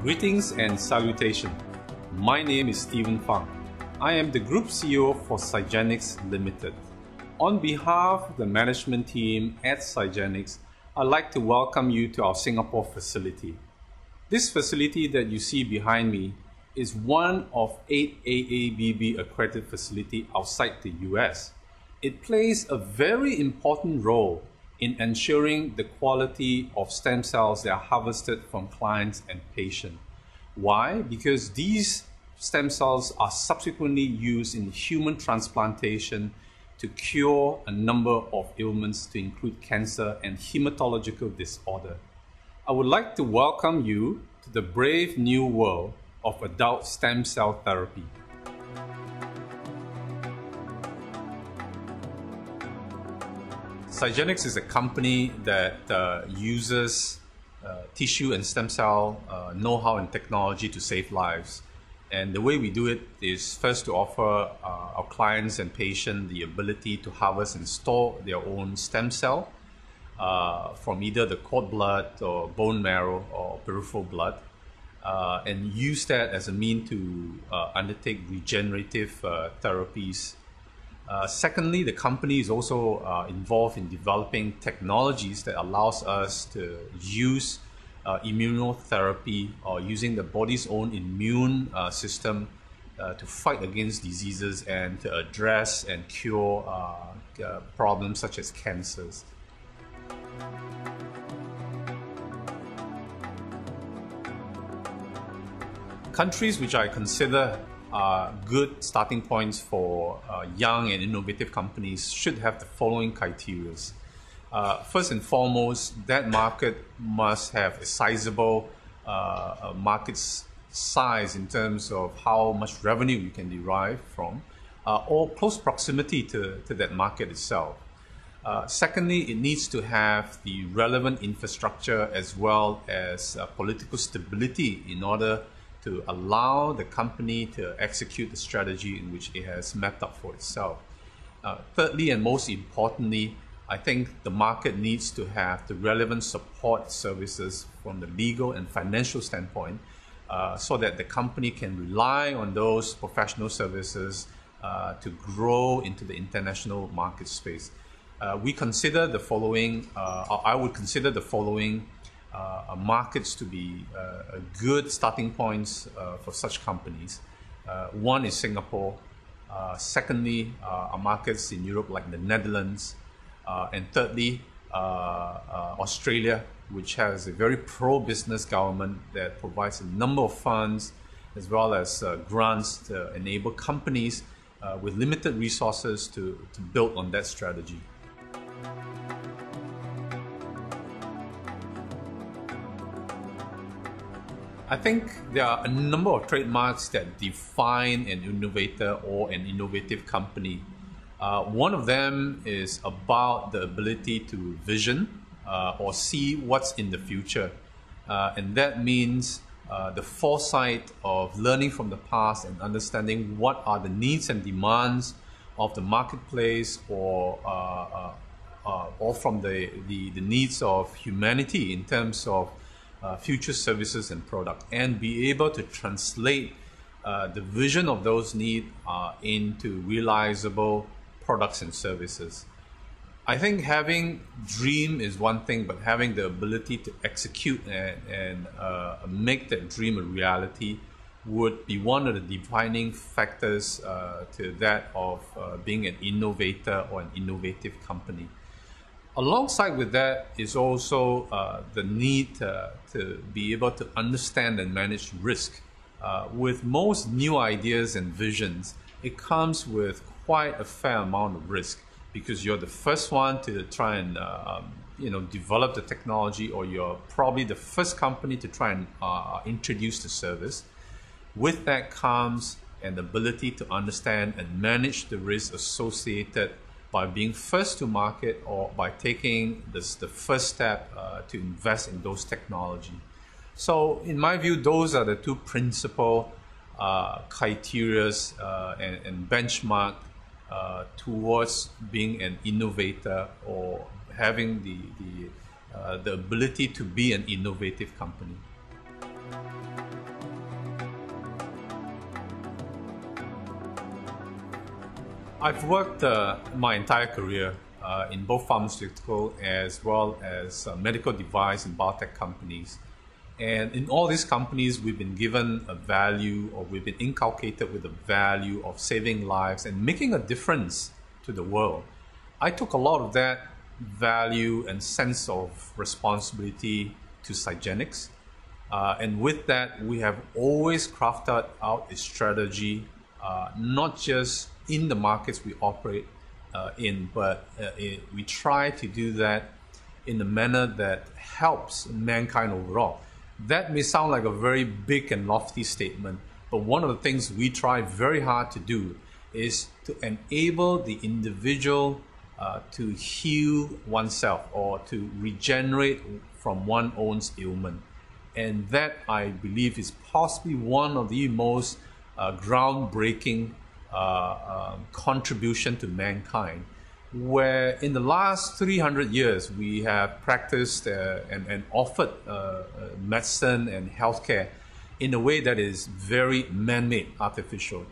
Greetings and salutation. My name is Fang. I am the Group CEO for CyGenics Limited. On behalf of the management team at CyGenics, I'd like to welcome you to our Singapore facility. This facility that you see behind me is one of 8 AABB accredited facilities outside the US. It plays a very important role in ensuring the quality of stem cells that are harvested from clients and patients. Why? Because these stem cells are subsequently used in human transplantation to cure a number of ailments, to include cancer and hematological disorder. I would like to welcome you to the brave new world of adult stem cell therapy. CyGenics is a company that uses tissue and stem cell know-how and technology to save lives. And the way we do it is first to offer our clients and patients the ability to harvest and store their own stem cell from either the cord blood or bone marrow or peripheral blood, and use that as a means to undertake regenerative therapies. Secondly, the company is also involved in developing technologies that allows us to use immunotherapy or using the body's own immune system to fight against diseases and to address and cure problems such as cancers. Countries which I consider are good starting points for young and innovative companies should have the following criteria. First and foremost, that market must have a sizable market size in terms of how much revenue you can derive from, or close proximity to that market itself. Secondly, it needs to have the relevant infrastructure as well as political stability in order to allow the company to execute the strategy in which it has mapped out for itself. Thirdly, and most importantly, I think the market needs to have the relevant support services from the legal and financial standpoint so that the company can rely on those professional services to grow into the international market space. We consider the following, I would consider the following markets to be good starting points for such companies. One is Singapore. Secondly, are markets in Europe like the Netherlands. And thirdly, Australia, which has a very pro-business government that provides a number of funds as well as grants to enable companies with limited resources to build on that strategy. I think there are a number of trademarks that define an innovator or an innovative company. One of them is about the ability to vision or see what's in the future. And that means the foresight of learning from the past and understanding what are the needs and demands of the marketplace or from the needs of humanity in terms of future services and products, and be able to translate the vision of those needs into realizable products and services. I think having dream is one thing, but having the ability to execute and make that dream a reality would be one of the defining factors to that of being an innovator or an innovative company. Alongside with that is also the need to be able to understand and manage risk. With most new ideas and visions, it comes with quite a fair amount of risk because you're the first one to try and develop the technology, or you're probably the first company to try and introduce the service. With that comes an ability to understand and manage the risk associated by being first to market or by taking the first step to invest in those technology. So in my view, those are the two principal criteria and benchmark towards being an innovator or having the ability to be an innovative company. I've worked my entire career in both pharmaceutical as well as medical device and biotech companies. And in all these companies, we've been given a value, or we've been inculcated with the value of saving lives and making a difference to the world. I took a lot of that value and sense of responsibility to CyGenics. And with that, we have always crafted out a strategy, not just in the markets we operate in, but we try to do that in a manner that helps mankind overall. That may sound like a very big and lofty statement, but one of the things we try very hard to do is to enable the individual to heal oneself or to regenerate from one's own ailment. And that, I believe, is possibly one of the most groundbreaking contribution to mankind, where in the last 300 years we have practiced and offered medicine and healthcare in a way that is very man-made, artificial.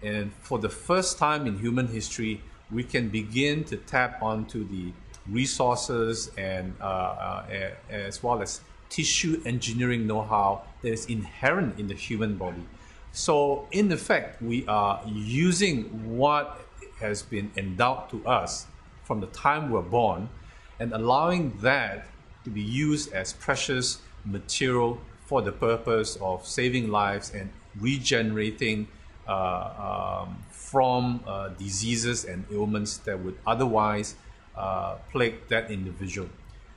And for the first time in human history, we can begin to tap onto the resources and as well as tissue engineering know-how that is inherent in the human body. So in effect, we are using what has been endowed to us from the time we're born and allowing that to be used as precious material for the purpose of saving lives and regenerating from diseases and ailments that would otherwise plague that individual.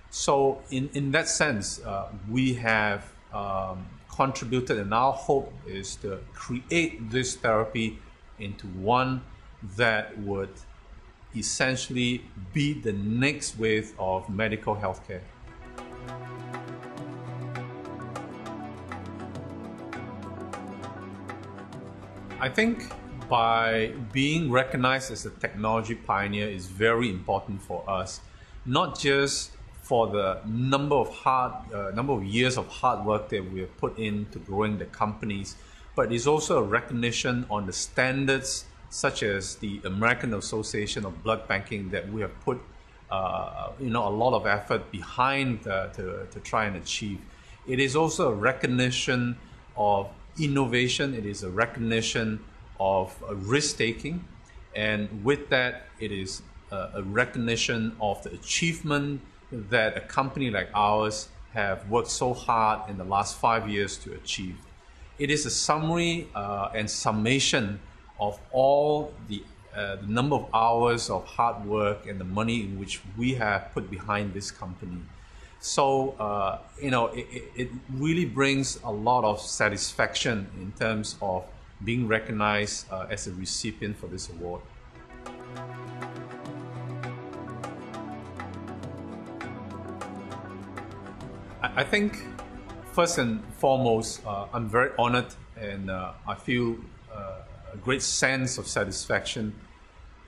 So in that sense, we have contributed, and our hope is to create this therapy into one that would essentially be the next wave of medical healthcare. I think by being recognized as a technology pioneer is very important for us, not just for the number of years of hard work that we have put into growing the companies, but it's also a recognition on the standards such as the American Association of Blood Banking that we have put a lot of effort behind to try and achieve. It is also a recognition of innovation. It is a recognition of risk-taking, and with that, it is a recognition of the achievement that a company like ours have worked so hard in the last 5 years to achieve. It is a summary and summation of all the number of hours of hard work and the money in which we have put behind this company. So, it really brings a lot of satisfaction in terms of being recognized as a recipient for this award. I think first and foremost, I'm very honored, and I feel a great sense of satisfaction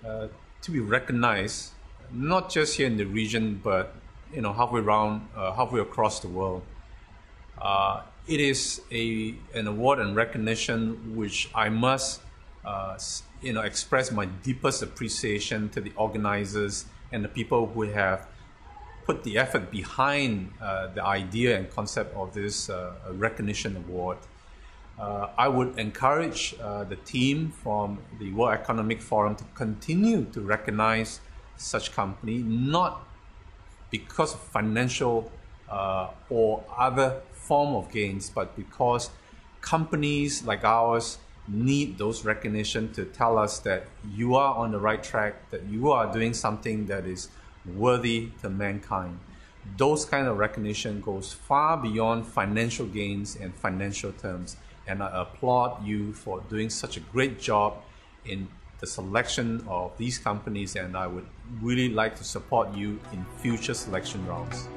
to be recognized, not just here in the region, but halfway across the world. It is an award and recognition which I must express my deepest appreciation to the organizers and the people who have put the effort behind the idea and concept of this recognition award. I would encourage the team from the World Economic Forum to continue to recognize such company, not because of financial or other form of gains, but because companies like ours need those recognition to tell us that you are on the right track, that you are doing something that is worthy to mankind. Those kind of recognition goes far beyond financial gains and financial terms, and I applaud you for doing such a great job in the selection of these companies, and I would really like to support you in future selection rounds.